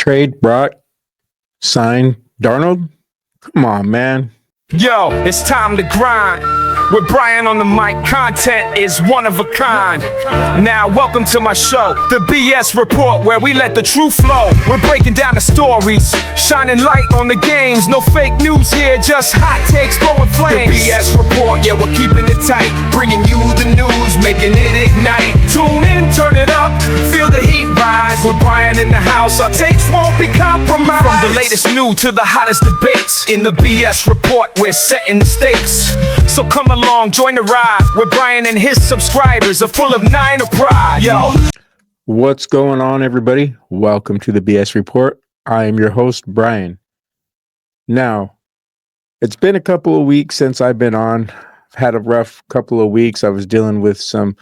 Trade Brock, sign Darnold. Come on, man. Yo, it's time to grind. With Brian on the mic, content is one of a kind. Now, welcome to my show, the BS Report, where we let the truth flow. We're breaking down the stories, shining light on the games. No fake news here, just hot takes blowing flames. The BS Report, yeah, we're keeping it tight. Bringing you the news, making it ignite. Tune in, turn it up, feel the heat rise. With Brian in the house, our takes won't be compromised. From the latest news to the hottest debates, in the BS Report, we're setting the stakes. So come along, join the ride, where Brian and his subscribers are full of Niner pride. Yo. What's going on, everybody? Welcome to the BS Report. I am your host, Brian. Now, it's been a couple of weeks since I've been on. I've had a rough couple of weeks. I was dealing with some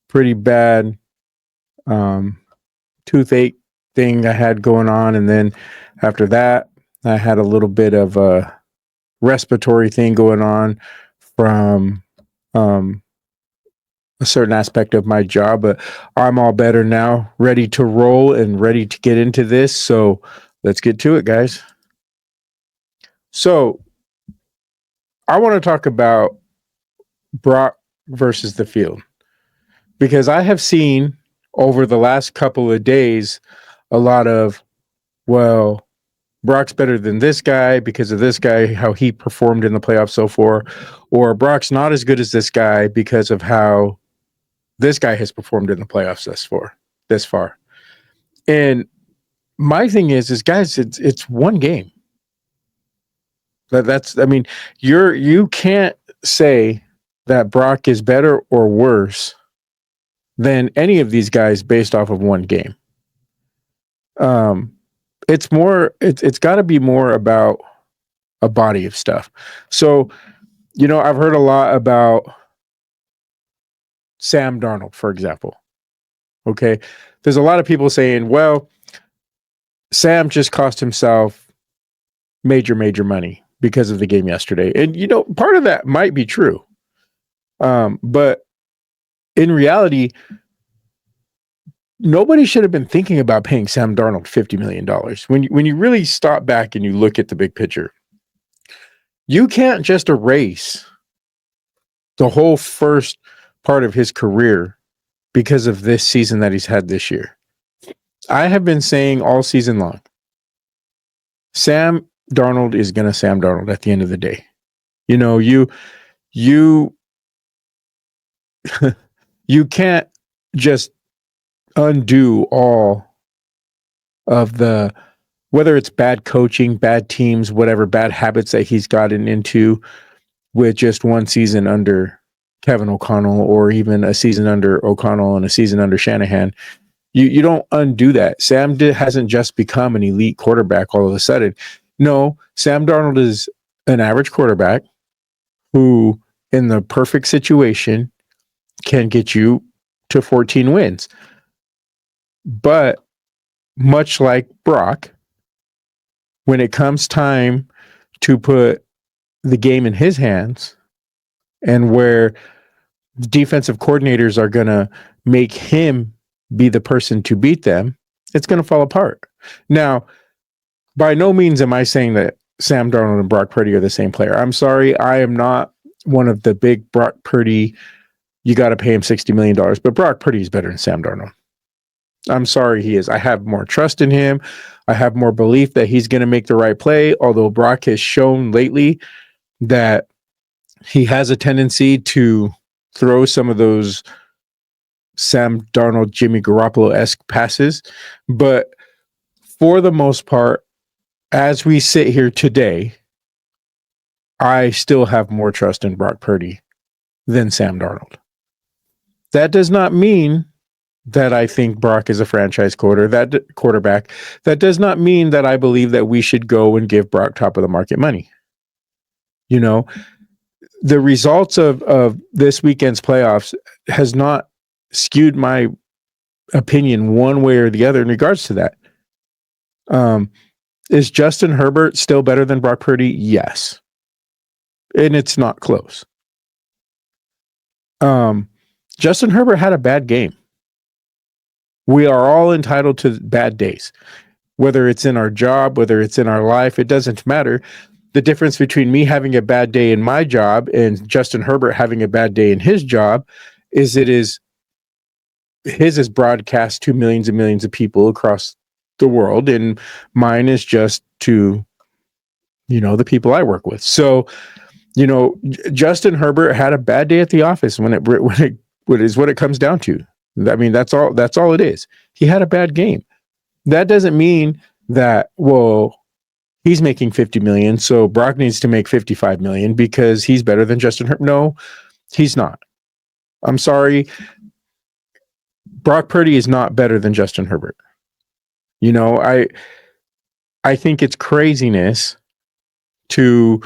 pretty bad toothache thing I had going on. And then after that, I had a little bit of a respiratory thing going on from a certain aspect of my job, but I'm all better now, ready to roll and ready to get into this. So let's get to it, guys. So I want to talk about Brock versus the field, because I have seen over the last couple of days a lot of, well, Brock's better than this guy because of this guy, how he performed in the playoffs so far, or Brock's not as good as this guy because of how this guy has performed in the playoffs this far. And my thing is guys, it's one game. You can't say that Brock is better or worse than any of these guys based off of one game. It's got to be more about a body of stuff. So, I've heard a lot about Sam Darnold, for example. Okay. There's a lot of people saying, well, Sam just cost himself major money because of the game yesterday. And, part of that might be true. But in reality, nobody should have been thinking about paying Sam Darnold $50 million. When you really stop back and you look at the big picture, you can't just erase the whole first part of his career because of this season that he's had this year. I have been saying all season long, Sam Darnold is going to Sam Darnold at the end of the day. You can't just undo all of the, whether it's bad coaching, bad teams, whatever bad habits that he's gotten into with just one season under Kevin O'Connell, or even a season under O'Connell and a season under Shanahan. You don't undo that. Sam hasn't just become an elite quarterback all of a sudden. No, Sam Darnold is an average quarterback who, in the perfect situation, can get you to 14 wins. But much like Brock, when it comes time to put the game in his hands, and where defensive coordinators are going to make him be the person to beat them, it's going to fall apart. Now, by no means am I saying that Sam Darnold and Brock Purdy are the same player. I'm sorry, I am not one of the big Brock Purdy, you got to pay him $60 million, but Brock Purdy is better than Sam Darnold. I'm sorry, he is. I have more trust in him. I have more belief that he's going to make the right play, although Brock has shown lately that he has a tendency to throw some of those Sam Darnold, Jimmy Garoppolo-esque passes. But for the most part, as we sit here today, I still have more trust in Brock Purdy than Sam Darnold. That does not mean that I think Brock is a franchise quarterback. That does not mean that I believe that we should go and give Brock top of the market money. The results of this weekend's playoffs has not skewed my opinion one way or the other in regards to that. Is Justin Herbert still better than Brock Purdy? Yes. And it's not close. Justin Herbert had a bad game. We are all entitled to bad days. whether it's in our job, whether it's in our life, it doesn't matter. The difference between me having a bad day in my job and Justin Herbert having a bad day in his job is his is broadcast to millions and millions of people across the world, and mine is just to, the people I work with. So, Justin Herbert had a bad day at the office when it comes down to. I mean, that's all it is. He had a bad game. That doesn't mean that, well, he's making 50 million, so Brock needs to make 55 million because he's better than Justin Herbert. No, he's not. I'm sorry. Brock Purdy is not better than Justin Herbert. I think it's craziness to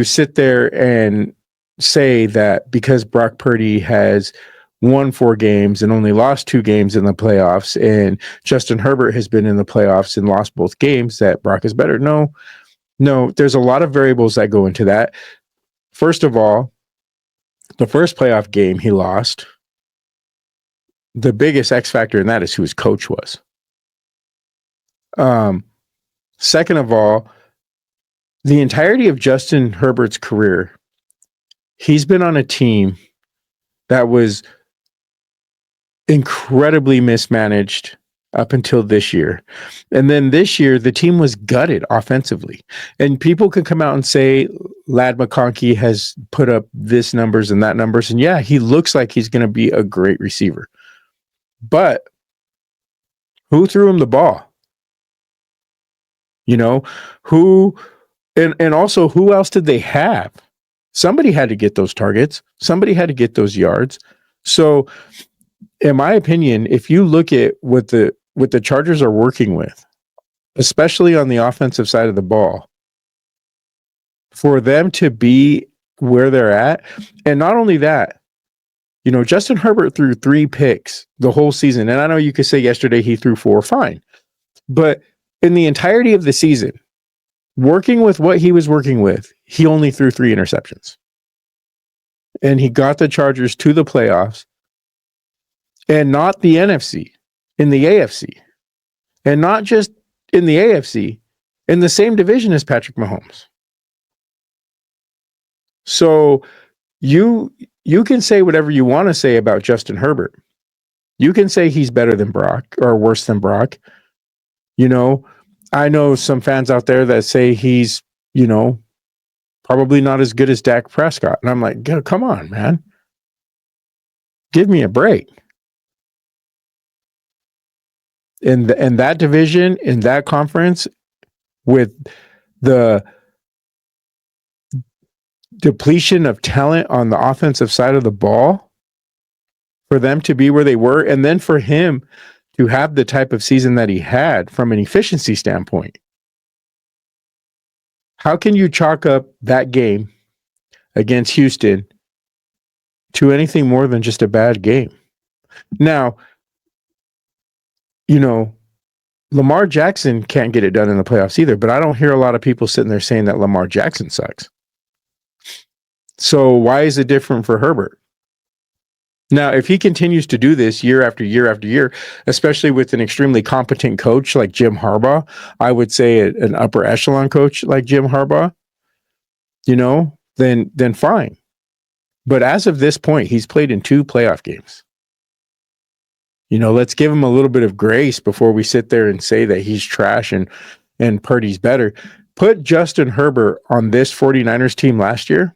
sit there and say that because Brock Purdy has won 4 games and only lost 2 games in the playoffs, and Justin Herbert has been in the playoffs and lost both games, that Brock is better. No, there's a lot of variables that go into that. First of all, the first playoff game he lost, the biggest X factor in that is who his coach was. Second of all, the entirety of Justin Herbert's career, he's been on a team that was incredibly mismanaged up until this year. And then this year, the team was gutted offensively. And people can come out and say, Ladd McConkey has put up this numbers and that numbers. And yeah, he looks like he's going to be a great receiver. But who threw him the ball? Who, and also who else did they have? Somebody had to get those targets. Somebody had to get those yards. So in my opinion, if you look at what the Chargers are working with, especially on the offensive side of the ball, for them to be where they're at, and not only that, Justin Herbert threw 3 picks the whole season. And I know you could say yesterday he threw 4, fine. But in the entirety of the season, working with what he was working with, he only threw 3 interceptions. And he got the Chargers to the playoffs, and not the NFC, in the AFC. And not just in the AFC, in the same division as Patrick Mahomes. So you can say whatever you want to say about Justin Herbert. You can say he's better than Brock or worse than Brock. I know some fans out there that say he's, probably not as good as Dak Prescott. And I'm like, come on, man. Give me a break. In that division, in that conference, with the depletion of talent on the offensive side of the ball, for them to be where they were, and then for him to have the type of season that he had from an efficiency standpoint. How can you chalk up that game against Houston to anything more than just a bad game? Now, Lamar Jackson can't get it done in the playoffs either, but I don't hear a lot of people sitting there saying that Lamar Jackson sucks. So why is it different for Herbert? Now, if he continues to do this year after year after year, especially with an extremely competent coach like Jim Harbaugh, I would say an upper echelon coach like Jim Harbaugh, then fine. But as of this point, he's played in 2 playoff games. Let's give him a little bit of grace before we sit there and say that he's trash and Purdy's better. Put Justin Herbert on this 49ers team last year,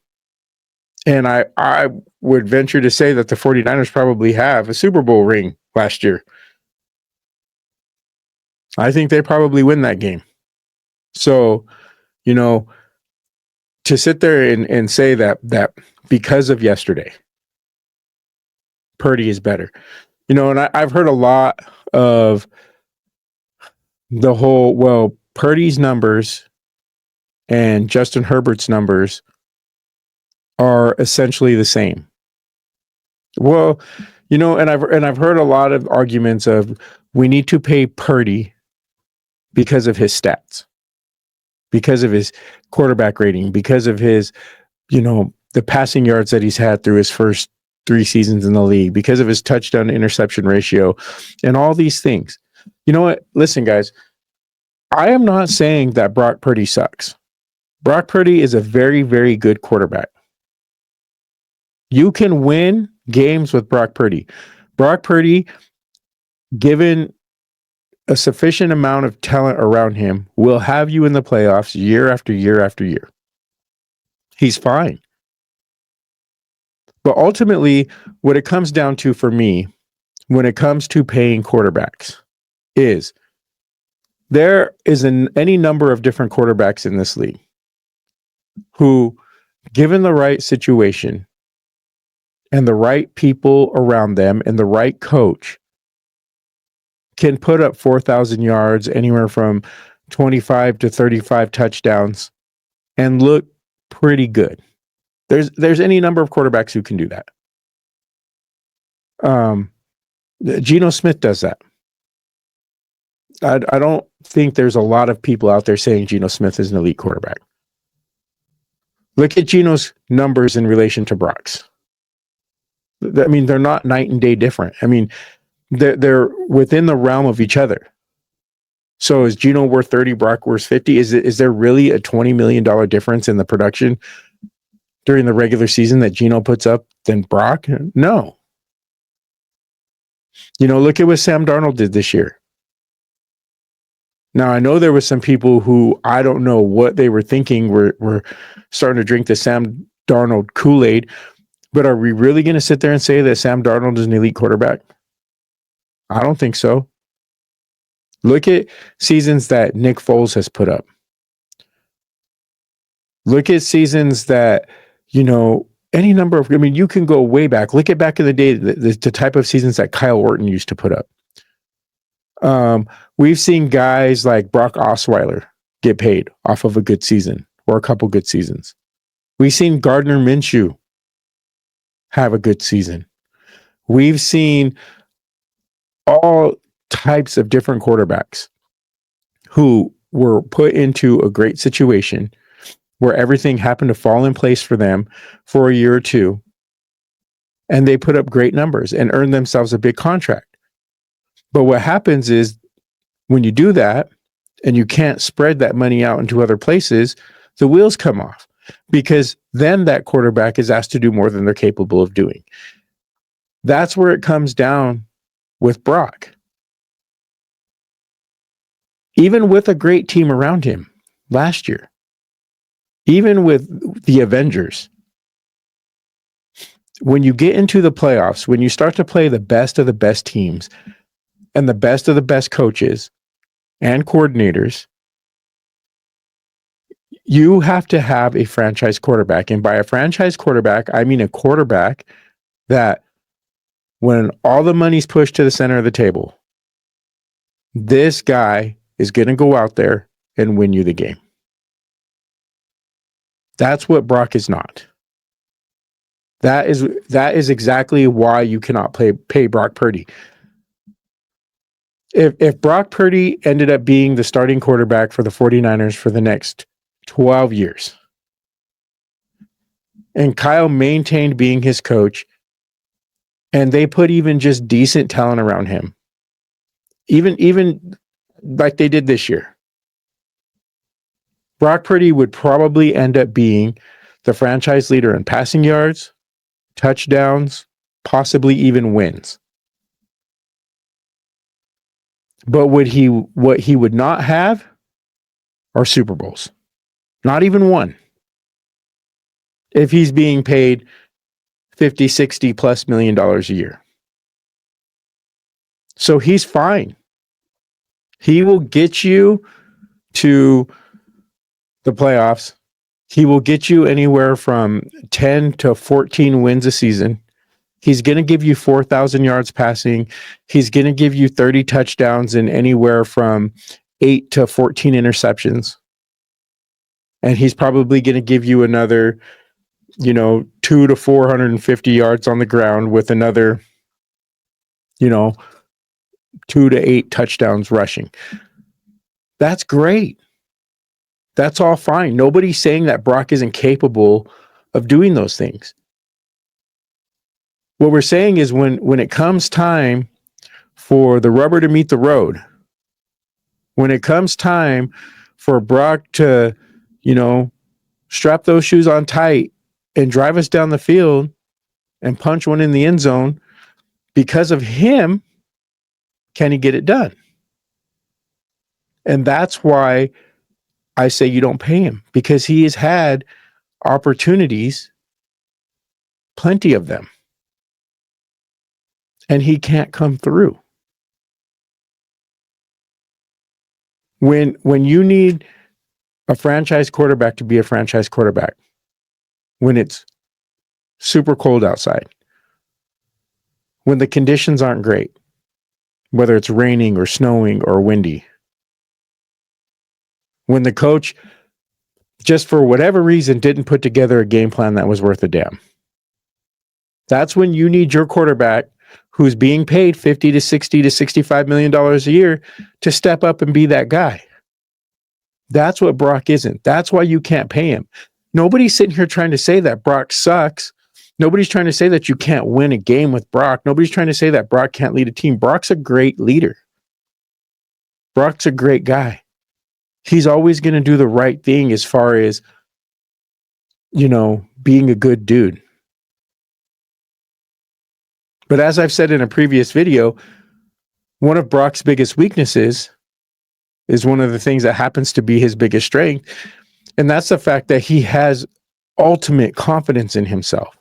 and I would venture to say that the 49ers probably have a Super Bowl ring last year. I think they probably win that game. So, to sit there and say that because of yesterday, Purdy is better. And I've heard a lot of the whole, Purdy's numbers and Justin Herbert's numbers are essentially the same. Well, and I've heard a lot of arguments of we need to pay Purdy because of his stats, because of his quarterback rating, because of his, the passing yards that he's had through his first 3 seasons in the league, because of his touchdown to interception ratio and all these things. You know what? Listen, guys, I am not saying that Brock Purdy sucks. Brock Purdy is a very, very good quarterback. You can win games with Brock Purdy. Brock Purdy, given a sufficient amount of talent around him, will have you in the playoffs year after year after year. He's fine. But ultimately, what it comes down to for me, when it comes to paying quarterbacks, is there is any number of different quarterbacks in this league who, given the right situation and the right people around them and the right coach, can put up 4,000 yards, anywhere from 25 to 35 touchdowns, and look pretty good. There's any number of quarterbacks who can do that. Geno Smith does that. I don't think there's a lot of people out there saying Geno Smith is an elite quarterback. Look at Geno's numbers in relation to Brock's. I mean, they're not night and day different. I mean, they're within the realm of each other. So is Geno worth 30, Brock worth 50? Is there really a $20 million difference in the production during the regular season that Geno puts up than Brock? No. Look at what Sam Darnold did this year. Now, I know there was some people who, I don't know what they were thinking, were starting to drink the Sam Darnold Kool-Aid, but are we really going to sit there and say that Sam Darnold is an elite quarterback? I don't think so. Look at seasons that Nick Foles has put up. Look at seasons that, any number of, you can go way back. Look at back in the day, the type of seasons that Kyle Orton used to put up. We've seen guys like Brock Osweiler get paid off of a good season or a couple good seasons. We've seen Gardner Minshew have a good season. We've seen all types of different quarterbacks who were put into a great situation where everything happened to fall in place for them for a year or two, and they put up great numbers and earned themselves a big contract. But what happens is when you do that and you can't spread that money out into other places, the wheels come off, because then that quarterback is asked to do more than they're capable of doing. That's where it comes down with Brock. Even with a great team around him last year, even with the Avengers, when you get into the playoffs, when you start to play the best of the best teams and the best of the best coaches and coordinators, you have to have a franchise quarterback. And by a franchise quarterback, I mean a quarterback that when all the money's pushed to the center of the table, this guy is going to go out there and win you the game. That's what Brock is not. That is exactly why you cannot pay Brock Purdy. If Brock Purdy ended up being the starting quarterback for the 49ers for the next 12 years, and Kyle maintained being his coach, and they put even just decent talent around him, even like they did this year, Brock Purdy would probably end up being the franchise leader in passing yards, touchdowns, possibly even wins. But what he would not have are Super Bowls. Not even one. If he's being paid $50, $60 plus million a year. So he's fine. He will get you to the playoffs. He will get you anywhere from 10 to 14 wins a season. He's going to give you 4,000 yards passing. He's going to give you 30 touchdowns and anywhere from 8 to 14 interceptions. And he's probably going to give you another, 2 to 450 yards on the ground with another, 2 to 8 touchdowns rushing. That's great. That's all fine. Nobody's saying that Brock isn't capable of doing those things. What we're saying is when it comes time for the rubber to meet the road, When it comes time for Brock to, strap those shoes on tight and drive us down the field and punch one in the end zone, because of him, can he get it done? And that's why I say you don't pay him, because he has had opportunities, plenty of them, and he can't come through. When you need a franchise quarterback to be a franchise quarterback, when it's super cold outside, when the conditions aren't great, whether it's raining or snowing or windy, when the coach, just for whatever reason, didn't put together a game plan that was worth a damn, that's when you need your quarterback, who's being paid $50 to $60 to $65 million a year, to step up and be that guy. That's what Brock isn't. That's why you can't pay him. Nobody's sitting here trying to say that Brock sucks. Nobody's trying to say that you can't win a game with Brock. Nobody's trying to say that Brock can't lead a team. Brock's a great leader. Brock's a great guy. He's always going to do the right thing as far as, being a good dude. But as I've said in a previous video, one of Brock's biggest weaknesses is one of the things that happens to be his biggest strength. And that's the fact that he has ultimate confidence in himself,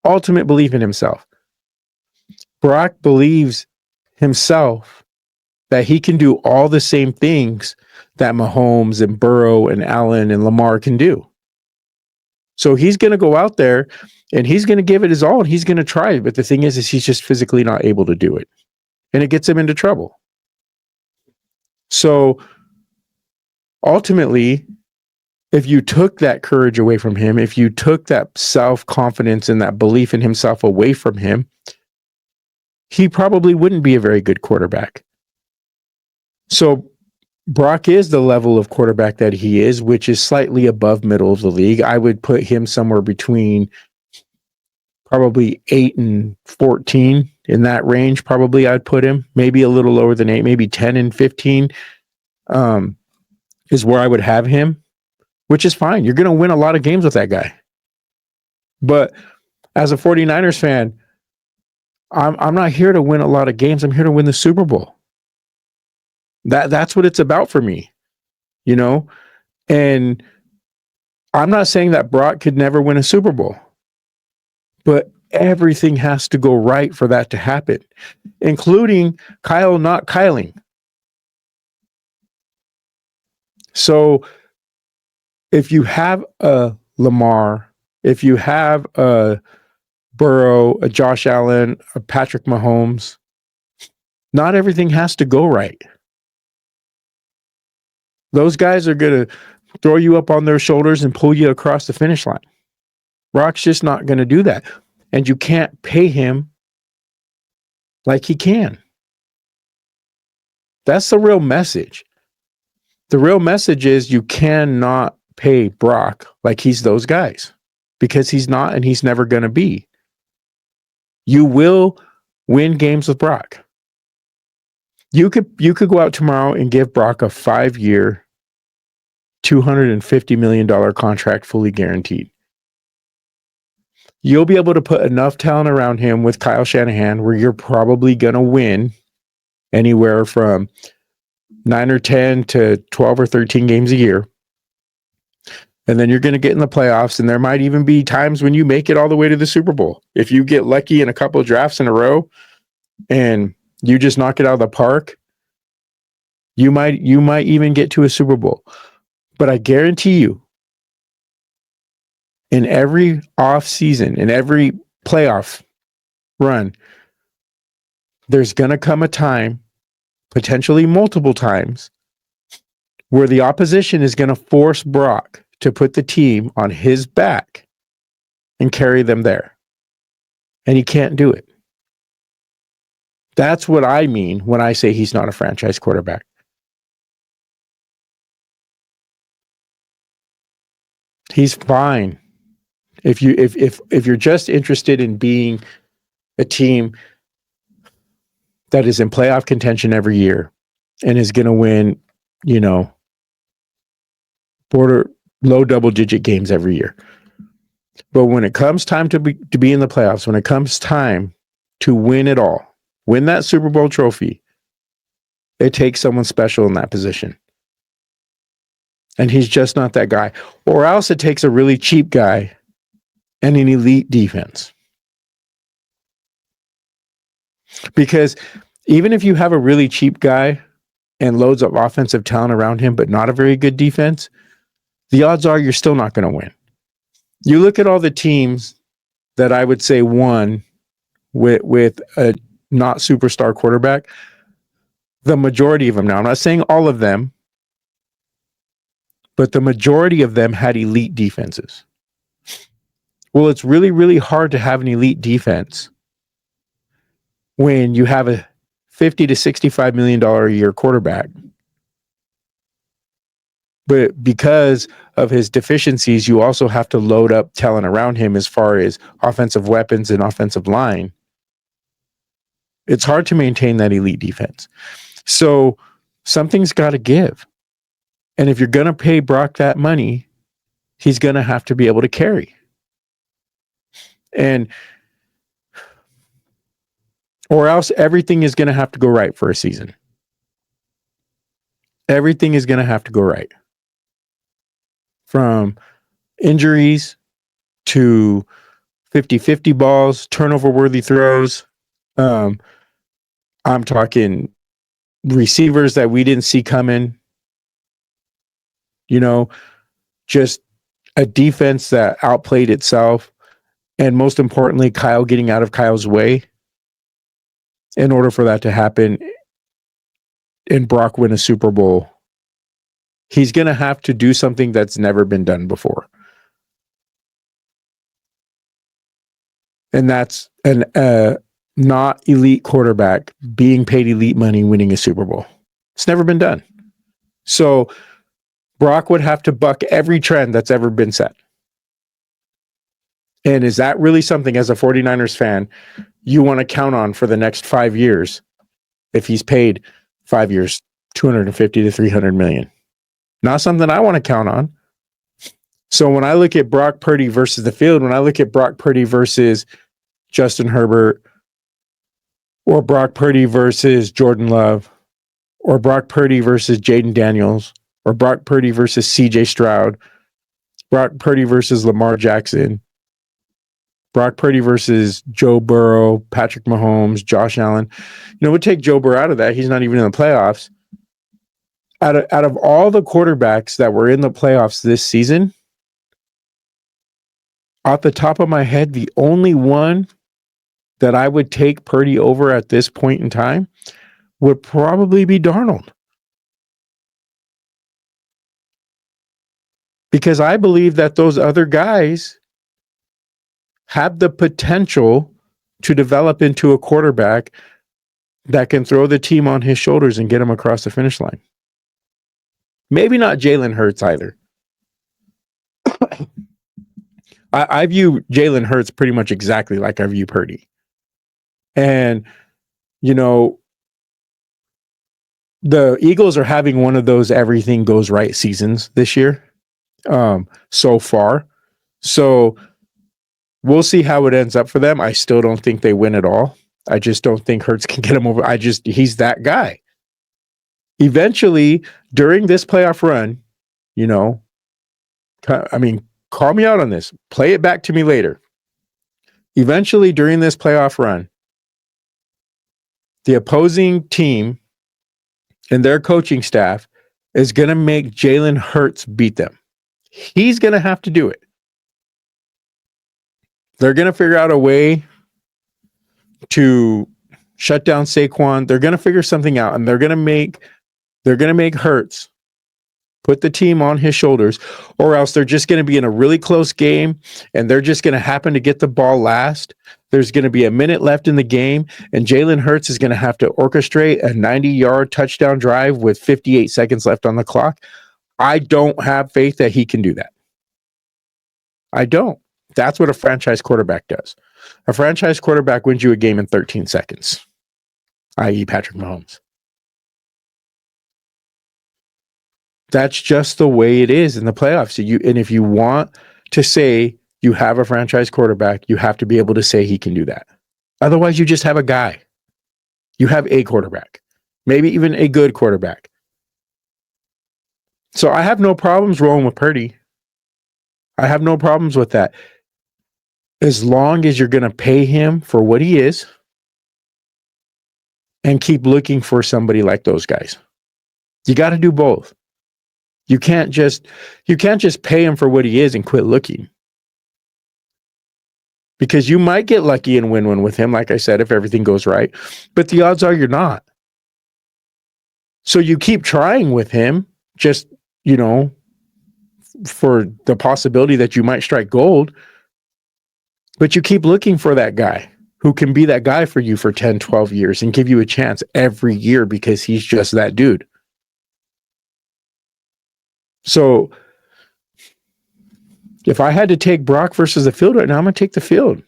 ultimate belief in himself. Brock believes himself that he can do all the same things that Mahomes and Burrow and Allen and Lamar can do. So he's going to go out there and he's going to give it his all and he's going to try it. But the thing is he's just physically not able to do it. And it gets him into trouble. So ultimately, if you took that courage away from him, if you took that self-confidence and that belief in himself away from him, he probably wouldn't be a very good quarterback. So Brock is the level of quarterback that he is, which is slightly above middle of the league. I would put him somewhere between probably 8 and 14, in that range. Probably I'd put him maybe a little lower than 8, maybe 10 and 15 is where I would have him, which is fine. You're going to win a lot of games with that guy. But as a 49ers fan, I'm not here to win a lot of games. I'm here to win the Super Bowl. That's what it's about for me, and I'm not saying that Brock could never win a Super Bowl, but everything has to go right for that to happen, including Kyle not Kyling. So if you have a Lamar, if you have a Burrow, a Josh Allen, a Patrick Mahomes, not everything has to go right. Those guys are going to throw you up on their shoulders and pull you across the finish line. Brock's just not going to do that. And you can't pay him like he can. That's the real message. The real message is you cannot pay Brock like he's those guys, because he's not and he's never going to be. You will win games with Brock. You could go out tomorrow and give Brock a 5-year, $250 million contract, fully guaranteed. You'll be able to put enough talent around him with Kyle Shanahan where you're probably going to win anywhere from 9 or 10 to 12 or 13 games a year. And then you're going to get in the playoffs, and there might even be times when you make it all the way to the Super Bowl. If you get lucky in a couple of drafts in a row and you just knock it out of the park, you might even get to a Super Bowl. But I guarantee you, in every off season, in every playoff run, there's going to come a time, potentially multiple times, where the opposition is going to force Brock to put the team on his back and carry them there. And he can't do it. That's what I mean when I say he's not a franchise quarterback. He's fine. If you're just interested in being a team that is in playoff contention every year and is going to win you know, border low double digit games every year. But when it comes time to be in the playoffs, when it comes time to win it all, win that Super Bowl trophy, it takes someone special in that position. And he's just not that guy. Or else it takes a really cheap guy and an elite defense. Because even if you have a really cheap guy and loads of offensive talent around him, but not a very good defense, the odds are you're still not going to win. You look at all the teams that I would say won with a not superstar quarterback, the majority of them now, I'm not saying all of them, but the majority of them had elite defenses. Well, it's really, really hard to have an elite defense when you have a $50 to $65 million a year quarterback. But because of his deficiencies, you also have to load up talent around him as far as offensive weapons and offensive line. It's hard to maintain that elite defense. So something's got to give. And if you're going to pay Brock that money, he's going to have to be able to carry. And or else everything is going to have to go right for a season. Everything is going to have to go right. From injuries to 50-50 balls, turnover-worthy throws. I'm talking receivers that we didn't see coming. Just a defense that outplayed itself. And most importantly, Kyle getting out of Kyle's way. In order for that to happen and Brock win a Super Bowl, he's going to have to do something that's never been done before. And that's an not elite quarterback being paid elite money winning a Super Bowl. It's never been done. So Brock would have to buck every trend that's ever been set. And is that really something, as a 49ers fan, you want to count on for the next 5 years if he's paid 5 years, 250 to 300 million? Not something I want to count on. So when I look at Brock Purdy versus the field, when I look at Brock Purdy versus Justin Herbert, or Brock Purdy versus Jordan Love, or Brock Purdy versus Jaden Daniels, or Brock Purdy versus CJ Stroud, Brock Purdy versus Lamar Jackson, Brock Purdy versus Joe Burrow, Patrick Mahomes, Josh Allen. We'll take Joe Burrow out of that. He's not even in the playoffs. Out of all the quarterbacks that were in the playoffs this season, off the top of my head, the only one that I would take Purdy over at this point in time would probably be Darnold. Because I believe that those other guys have the potential to develop into a quarterback that can throw the team on his shoulders and get him across the finish line. Maybe not Jalen Hurts either. I view Jalen Hurts pretty much exactly like I view Purdy. And, the Eagles are having one of those everything goes right seasons this year so far. So we'll see how it ends up for them. I still don't think they win at all. I just don't think Hurts can get him over. He's that guy. Eventually, during this playoff run, call me out on this. Play it back to me later. Eventually, during this playoff run, the opposing team and their coaching staff is going to make Jalen Hurts beat them. He's going to have to do it. They're going to figure out a way to shut down Saquon. They're going to figure something out, and they're going to make Hurts put the team on his shoulders, or else they're just going to be in a really close game, and they're just going to happen to get the ball last. There's going to be a minute left in the game, and Jalen Hurts is going to have to orchestrate a 90-yard touchdown drive with 58 seconds left on the clock. I don't have faith that he can do that. I don't. That's what a franchise quarterback does. A franchise quarterback wins you a game in 13 seconds, i.e. Patrick Mahomes. That's just the way it is in the playoffs. And if you want to say you have a franchise quarterback, you have to be able to say he can do that. Otherwise, you just have a guy. You have a quarterback, maybe even a good quarterback. So I have no problems rolling with Purdy. I have no problems with that. As long as you're going to pay him for what he is and keep looking for somebody like those guys. You got to do both. You can't just pay him for what he is and quit looking. Because you might get lucky and win one with him, like I said, if everything goes right. But the odds are you're not. So you keep trying with him, just, for the possibility that you might strike gold. But you keep looking for that guy who can be that guy for you for 10, 12 years and give you a chance every year because he's just that dude. So if I had to take Brock versus the field right now, I'm going to take the field.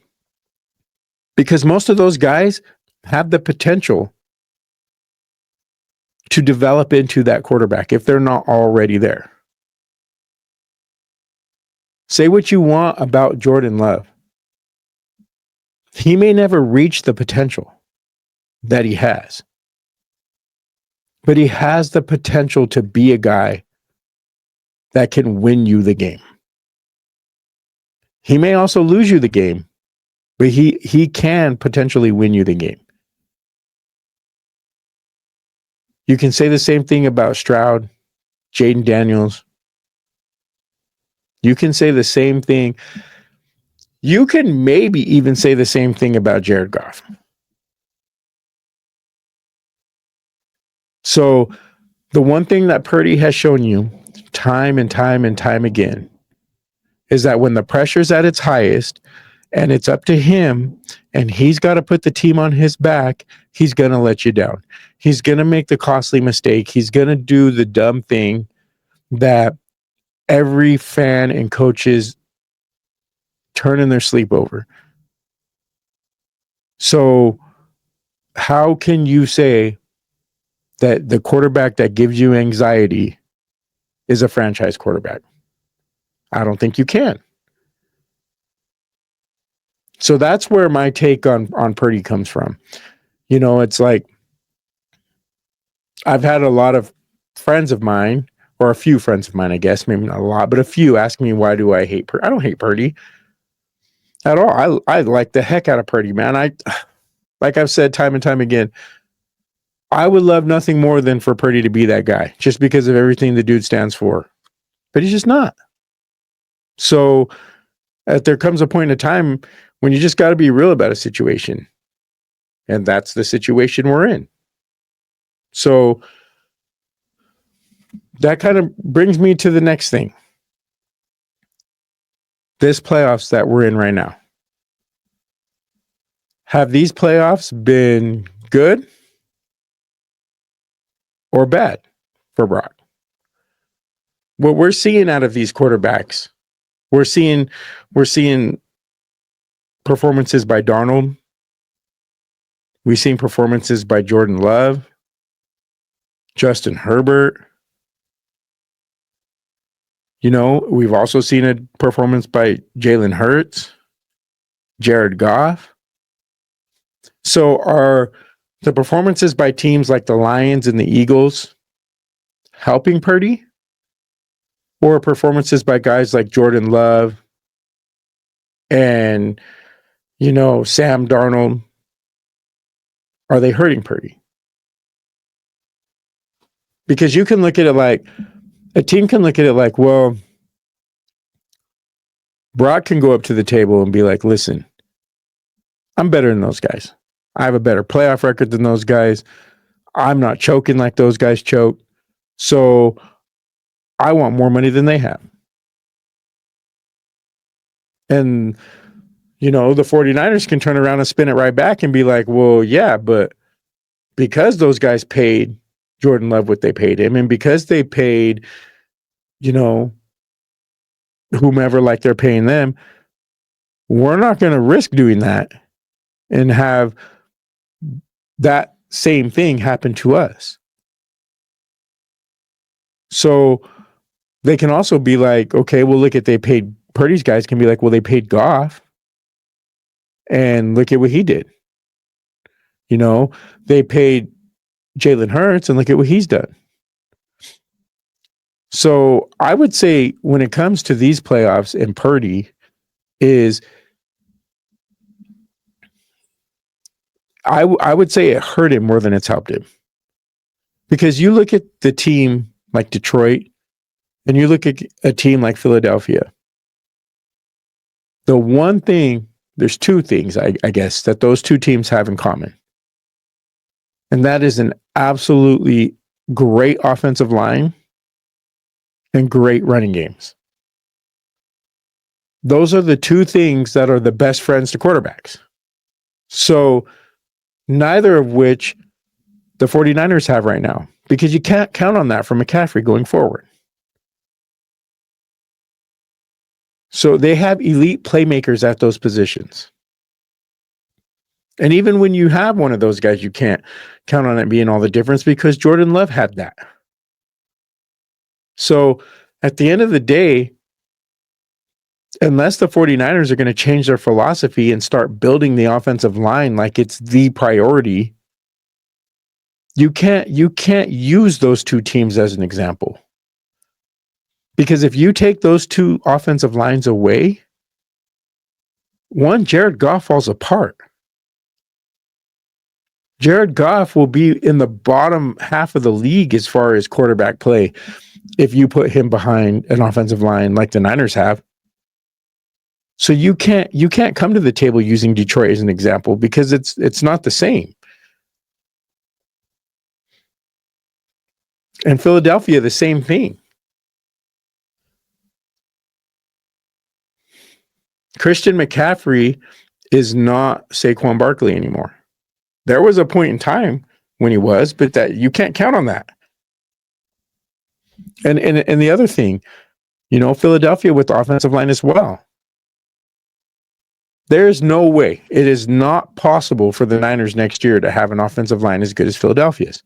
Because most of those guys have the potential to develop into that quarterback if they're not already there. Say what you want about Jordan Love. He may never reach the potential that he has. But he has the potential to be a guy that can win you the game. He may also lose you the game, but he can potentially win you the game. You can say the same thing about Stroud, Jaden Daniels. You can say the same thing. You can maybe even say the same thing about Jared Goff. So the one thing that Purdy has shown you time and time and time again is that when the pressure's at its highest and it's up to him and he's got to put the team on his back, he's going to let you down. He's going to make the costly mistake. He's going to do the dumb thing that every fan and coaches turn in their sleep over. So how can you say that the quarterback that gives you anxiety is a franchise quarterback? I don't think you can. So that's where my take on Purdy comes from. It's like I've had a lot of friends of mine, or a few friends of mine, I guess, maybe not a lot, but a few ask me, why do I hate Purdy? I don't hate Purdy at all. I like the heck out of Purdy, man. Like I've said time and time again, I would love nothing more than for Purdy to be that guy, just because of everything the dude stands for. But he's just not. So there comes a point in time when you just got to be real about a situation. And that's the situation we're in. So that kind of brings me to the next thing. This playoffs that we're in right now. Have these playoffs been good or bad for Brock? What we're seeing out of these quarterbacks, we're seeing performances by Darnold. We've seen performances by Jordan Love, Justin Herbert. We've also seen a performance by Jalen Hurts, Jared Goff. So are the performances by teams like the Lions and the Eagles helping Purdy? Or performances by guys like Jordan Love and, Sam Darnold, are they hurting Purdy? Because you can look at it like, a team can look at it like, well, Brock can go up to the table and be like, listen, I'm better than those guys. I have a better playoff record than those guys. I'm not choking like those guys choke. So I want more money than they have. And, the 49ers can turn around and spin it right back and be like, well, yeah, but because those guys paid Jordan Love what they paid him, and because they paid, whomever like they're paying them, we're not going to risk doing that and have that same thing happen to us. So they can also be like, okay, well, look at they paid Purdy's guys can be like, well, they paid Goff, and look at what he did. You know, they paid Jalen Hurts, and look at what he's done. So I would say when it comes to these playoffs and Purdy is, I would say it hurt him more than it's helped him. Because you look at the team like Detroit and you look at a team like Philadelphia. The one thing, there's two things, I guess, that those two teams have in common. And that is an absolutely great offensive line and great running games. Those are the two things that are the best friends to quarterbacks. So neither of which the 49ers have right now, because you can't count on that from McCaffrey going forward. So they have elite playmakers at those positions. And even when you have one of those guys, you can't count on it being all the difference because Jordan Love had that. So at the end of the day, unless the 49ers are going to change their philosophy and start building the offensive line like it's the priority, you can't use those two teams as an example. Because if you take those two offensive lines away, one, Jared Goff falls apart. Jared Goff will be in the bottom half of the league as far as quarterback play if you put him behind an offensive line like the Niners have. So you can't come to the table using Detroit as an example because it's not the same. And Philadelphia, the same thing. Christian McCaffrey is not Saquon Barkley anymore. There was a point in time when he was, but that you can't count on that. And the other thing, Philadelphia with the offensive line as well. There's no way. It is not possible for the Niners next year to have an offensive line as good as Philadelphia's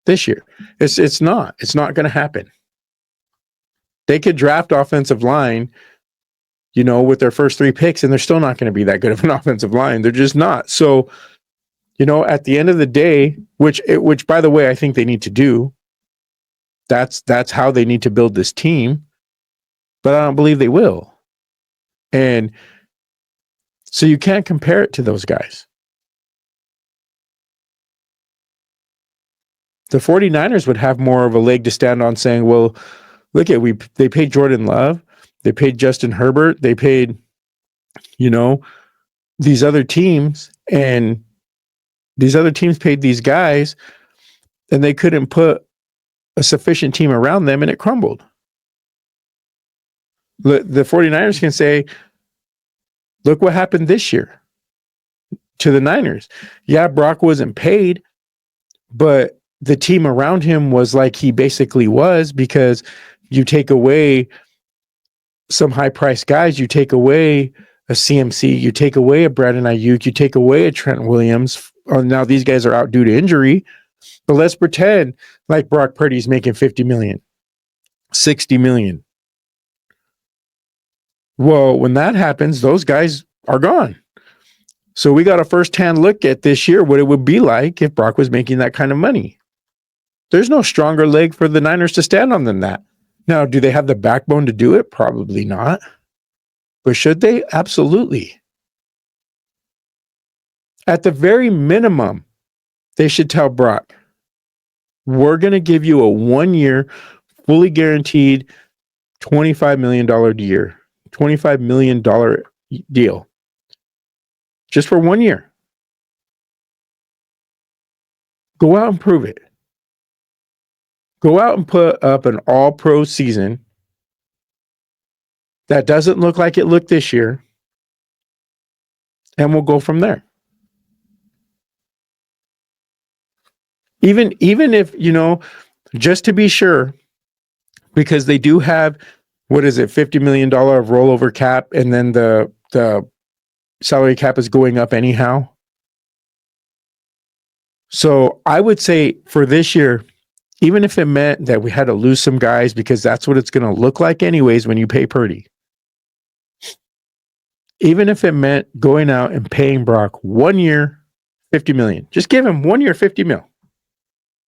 this year. It's not. It's not going to happen. They could draft offensive line, with their first 3 picks, and they're still not going to be that good of an offensive line. They're just not. So, at the end of the day, which by the way, I think they need to do. That's how they need to build this team, but I don't believe they will. And so you can't compare it to those guys. The 49ers would have more of a leg to stand on saying, well, look they paid Jordan Love, they paid Justin Herbert, they paid, these other teams, and these other teams paid these guys, and they couldn't put a sufficient team around them, and it crumbled. The 49ers can say, look what happened this year to the Niners. Yeah, Brock wasn't paid, but the team around him was like he basically was, because you take away some high-priced guys, you take away a CMC, you take away a Brandon Ayuk, you take away a Trent Williams. Now these guys are out due to injury, but let's pretend like Brock Purdy's making $50 million, $60 million. Well, when that happens, those guys are gone. So we got a first-hand look at this year what it would be like if Brock was making that kind of money. There's no stronger leg for the Niners to stand on than that. Now, do they have the backbone to do it? Probably not. But should they? Absolutely. At the very minimum, they should tell Brock, we're going to give you a 1-year, fully guaranteed $25 million a year, $25 million deal. Just for 1 year. Go out and prove it. Go out and put up an all-pro season that doesn't look like it looked this year, and we'll go from there. Even if, just to be sure, because they do have, $50 million of rollover cap, and then the salary cap is going up anyhow. So I would say for this year, even if it meant that we had to lose some guys, because that's what it's going to look like anyways when you pay Purdy. Even if it meant going out and paying Brock 1 year, $50 million, just give him 1 year, $50 million.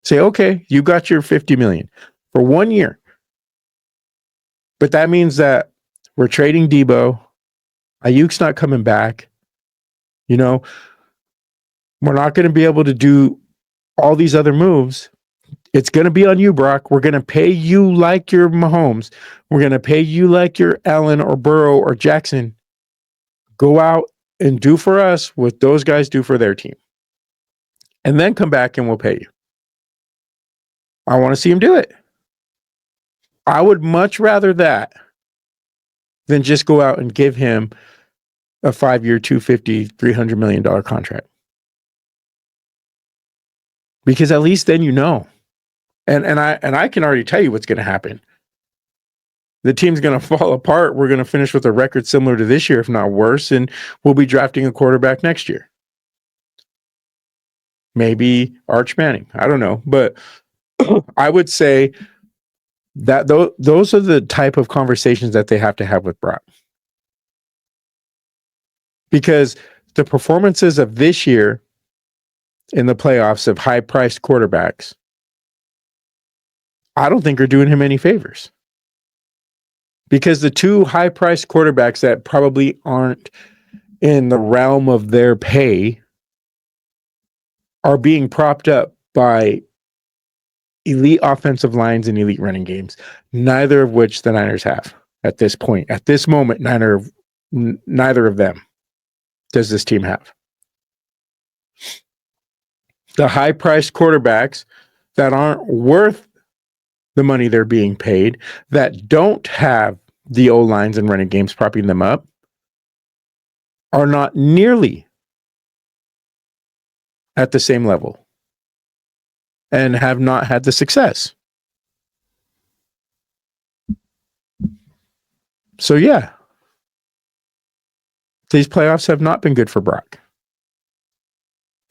Say, okay, you got your $50 million for 1 year. But that means that we're trading Debo. Ayuk's not coming back. You know, we're not going to be able to do all these other moves. It's going to be on you, Brock. We're going to pay you like your Mahomes. We're going to pay you like your Allen or Burrow or Jackson. Go out and do for us what those guys do for their team. And then come back and we'll pay you. I want to see him do it. I would much rather that than just go out and give him a 5-year, $250, $300 million contract. Because at least then you know. And I can already tell you what's going to happen. The team's going to fall apart. We're going to finish with a record similar to this year, if not worse, and we'll be drafting a quarterback next year. Maybe Arch Manning. I don't know. But I would say that those are the type of conversations that they have to have with Brock. Because the performances of this year in the playoffs of high-priced quarterbacks, I don't think are doing him any favors. Because the two high-priced quarterbacks that probably aren't in the realm of their pay are being propped up by elite offensive lines and elite running games, neither of which the Niners have at this point. At this moment, neither of them does this team have. The high-priced quarterbacks that aren't worth the money they're being paid, that don't have the O-lines and running games propping them up, are not nearly at the same level and have not had the success. So yeah, these playoffs have not been good for Brock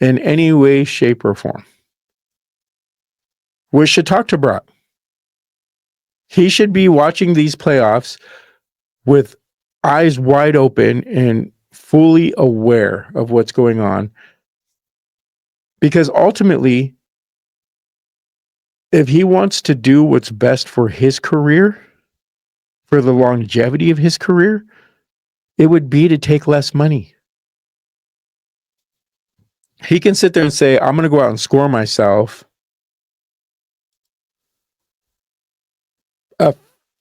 in any way, shape, or form. We should talk to Brock. He should be watching these playoffs with eyes wide open and fully aware of what's going on. Because ultimately, if he wants to do what's best for his career, for the longevity of his career, it would be to take less money. He can sit there and say, I'm going to go out and score myself a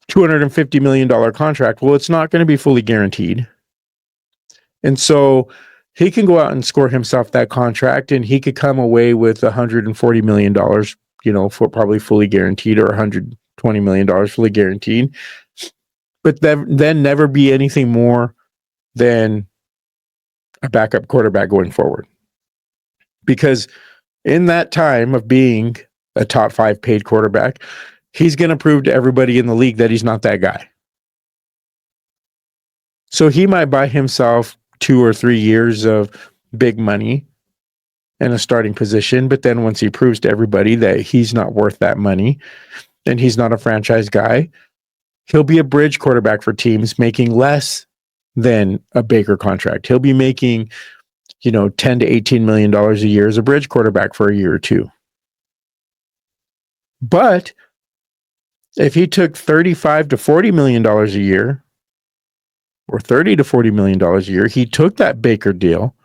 $250 million contract. Well, it's not going to be fully guaranteed. And so he can go out and score himself that contract, and he could come away with $140 million, for probably fully guaranteed, or $120 million fully guaranteed. But then never be anything more than a backup quarterback going forward. Because in that time of being a top 5 paid quarterback, he's going to prove to everybody in the league that he's not that guy. So he might buy himself 2 or 3 years of big money and a starting position, but then once he proves to everybody that he's not worth that money and he's not a franchise guy, he'll be a bridge quarterback for teams making less than a Baker contract. He'll be making, $10 to $18 million a year as a bridge quarterback for a year or two. But if he took $35 to $40 million a year, or $30 to $40 million a year, he took that Baker deal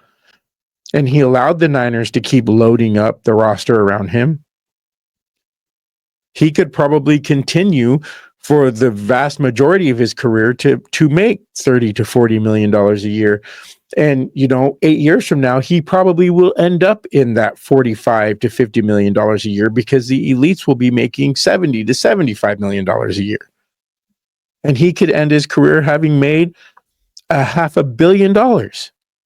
and he allowed the Niners to keep loading up the roster around him, he could probably continue for the vast majority of his career to make $30 to $40 million a year. And, 8 years from now, he probably will end up in that $45 to $50 million a year, because the elites will be making $70 to $75 million a year. And he could end his career having made $500 million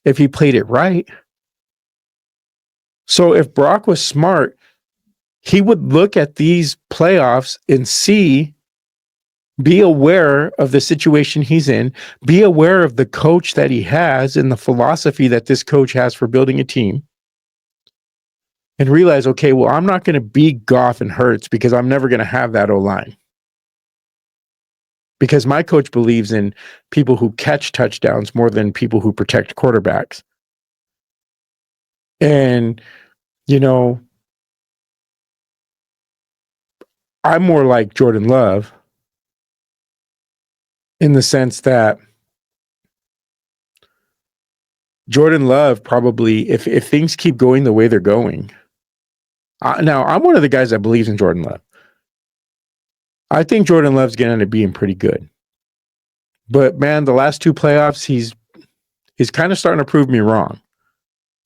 if he played it right. So if Brock was smart, he would look at these playoffs and be aware of the situation he's in, be aware of the coach that he has and the philosophy that this coach has for building a team, and realize, okay, well, I'm not going to be Goff and Hurts because I'm never going to have that O-line. Because my coach believes in people who catch touchdowns more than people who protect quarterbacks. And, you know, I'm more like Jordan Love in the sense that Jordan Love probably, if things keep going the way they're going, now I'm one of the guys that believes in Jordan Love. I think Jordan Love's going to end up being pretty good. But man, the last two playoffs, he's kind of starting to prove me wrong.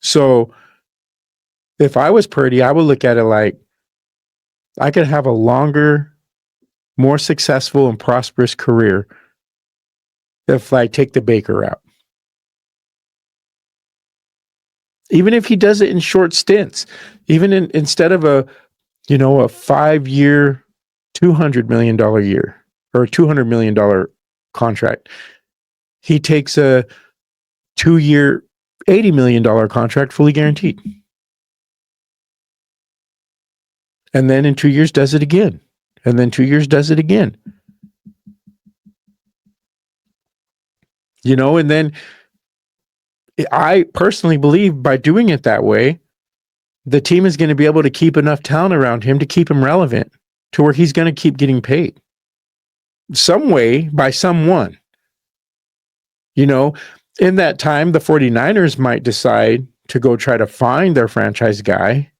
So if I was Purdy, I would look at it like I could have a longer, more successful and prosperous career if I take the Baker route. Even if he does it in short stints, even instead of a 5-year, $200 million year or a $200 million contract, he takes a 2-year, $80 million contract fully guaranteed. And then in 2 years does it again. And then 2 years does it again. And then I personally believe by doing it that way, the team is going to be able to keep enough talent around him to keep him relevant to where he's going to keep getting paid some way by someone. In that time, the 49ers might decide to go try to find their franchise guy.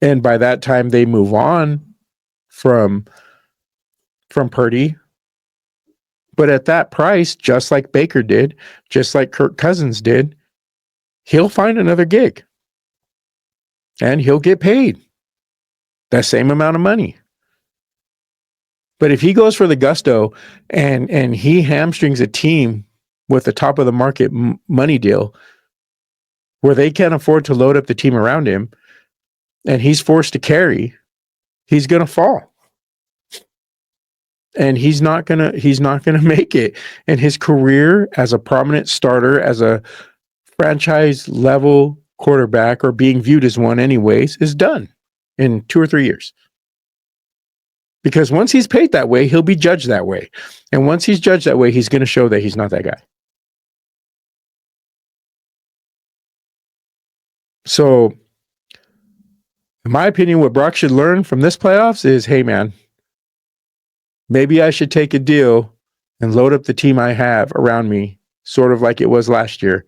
And by that time, they move on from Purdy. But at that price, just like Baker did, just like Kirk Cousins did, he'll find another gig. And he'll get paid that same amount of money. But if he goes for the gusto and he hamstrings a team with the top of the market money deal where they can't afford to load up the team around him and he's forced to carry, he's going to fall. And he's not going to make it. And his career as a prominent starter, as a franchise level quarterback, or being viewed as one anyways, is done in 2 or 3 years. Because once he's paid that way, he'll be judged that way. And once he's judged that way, he's going to show that he's not that guy. So, in my opinion, what Brock should learn from this playoffs is, hey, man, maybe I should take a deal and load up the team I have around me, sort of like it was last year.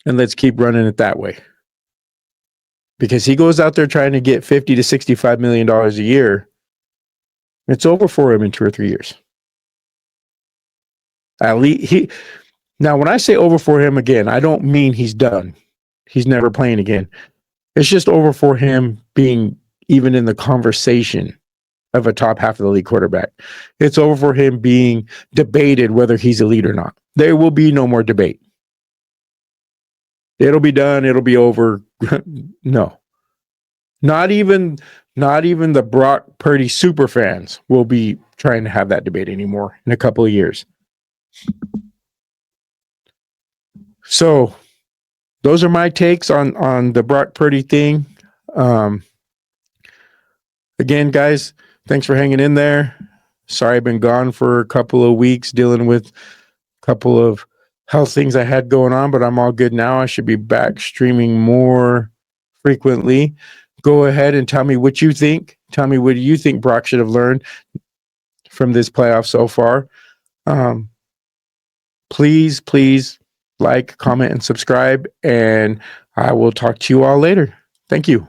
And let's keep running it that way. Because he goes out there trying to get $50 to $65 million a year. It's over for him in 2 or 3 years. At least now, when I say over for him again, I don't mean he's done. He's never playing again. It's just over for him being even in the conversation of a top half of the league quarterback. It's over for him being debated whether he's elite or not. There will be no more debate. It'll be done. It'll be over. No. Not even the Brock Purdy super fans will be trying to have that debate anymore in a couple of years. So those are my takes on the Brock Purdy thing. Again, guys, thanks for hanging in there. Sorry I've been gone for a couple of weeks dealing with a couple of health things I had going on, but I'm all good now. I should be back streaming more frequently. Go ahead and tell me what you think. Tell me what you think Brock should have learned from this playoff so far. Please like, comment, and subscribe, and I will talk to you all later. Thank you.